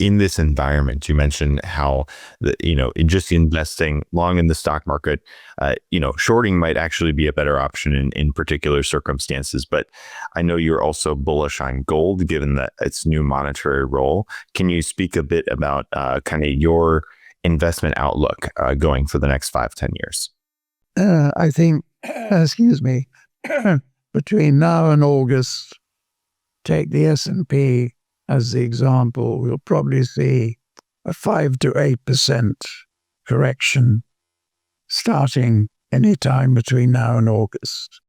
in this environment, you mentioned how just investing long in the stock market, shorting might actually be a better option in particular circumstances. But I know you're also bullish on gold, given that its new monetary role. Can you speak a bit about kind of your investment outlook going for the next 5-10 years? I think, between now and August, take the S&P as the example, we'll probably see a 5 to 8% correction starting anytime between now and August.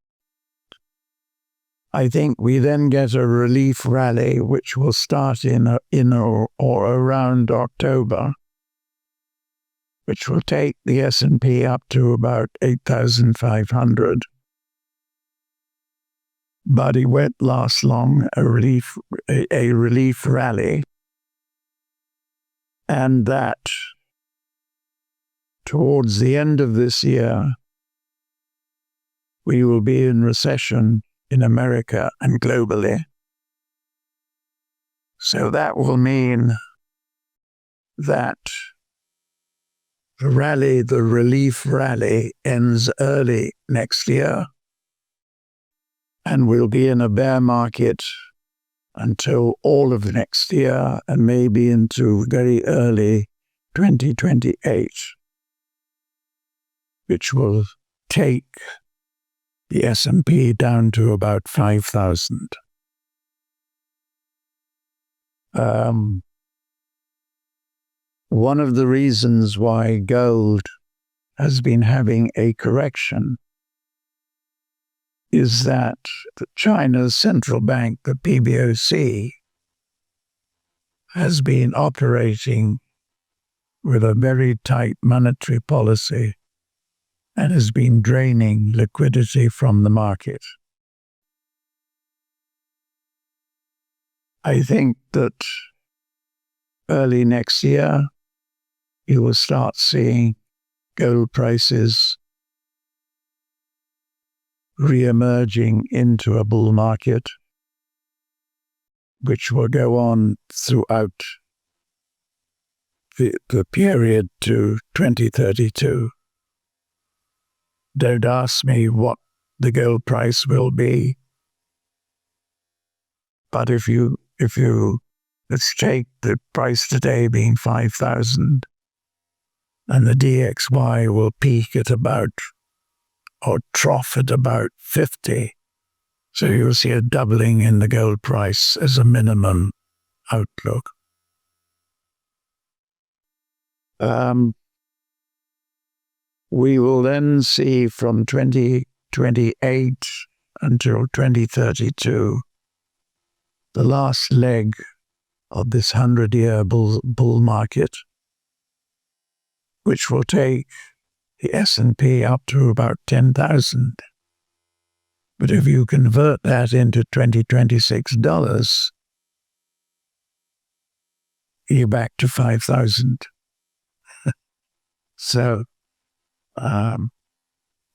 I think we then get a relief rally, which will start in or around October, which will take the S&P up to about 8,500. But it won't last long, a relief rally. And that towards the end of this year, we will be in recession in America and globally. So that will mean that the relief rally ends early next year. And we'll be in a bear market until all of next year and maybe into very early 2028, which will take the S&P down to about 5,000. One of the reasons why gold has been having a correction is that China's central bank, the PBOC, has been operating with a very tight monetary policy and has been draining liquidity from the market. I think that early next year, you will start seeing gold prices re-emerging into a bull market, which will go on throughout the period to 2032. Don't ask me what the gold price will be, but if you let's take the price today being 5,000, and the DXY will peak at about or trough at about 50. So you'll see a doubling in the gold price as a minimum outlook. We will then see from 2028 until 2032 the last leg of this 100-year bull market, which will take the S&P up to about 10,000. But if you convert that into 2026 dollars, you're back to 5,000. So,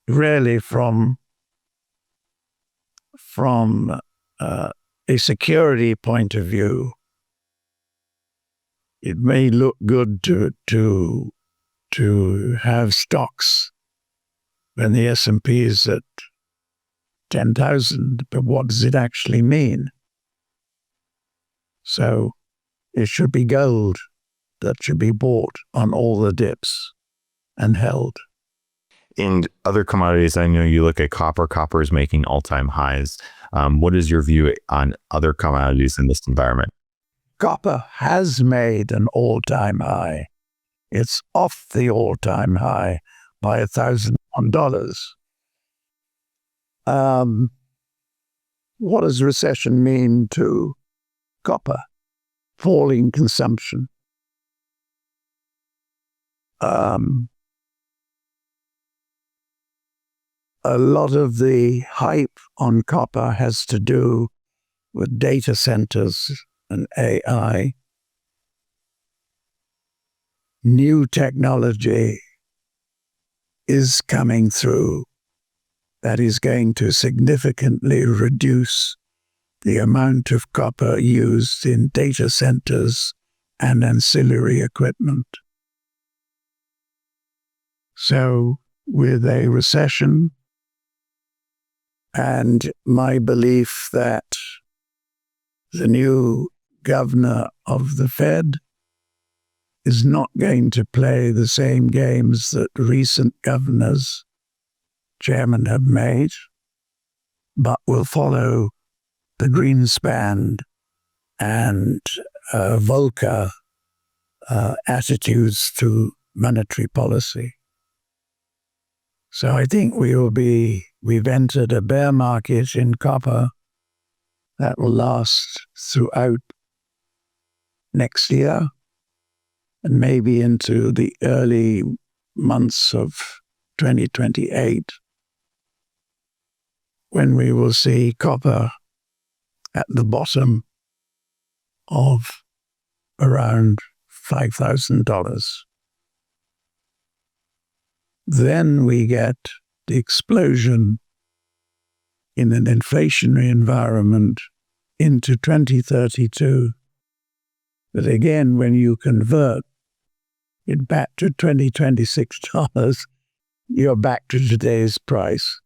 really from a security point of view, it may look good to have stocks when the S&P is at 10,000, but what does it actually mean? So it should be gold that should be bought on all the dips and held. In other commodities, I know you look at copper. Copper is making all-time highs. What is your view on other commodities in this environment? Copper has made an all-time high. It's off the all-time high by $1,001. What does recession mean to copper? Falling consumption. A lot of the hype on copper has to do with data centers and AI. New technology is coming through that is going to significantly reduce the amount of copper used in data centers and ancillary equipment. So with a recession and my belief that the new governor of the Fed is not going to play the same games that recent governors, chairmen have made, but will follow the Greenspan and Volcker attitudes to monetary policy. So I think we've entered a bear market in copper that will last throughout next year and maybe into the early months of 2028, when we will see copper at the bottom of around $5,000. Then we get the explosion in an inflationary environment into 2032. But again, when you convert it back to $2026, you're back to today's price.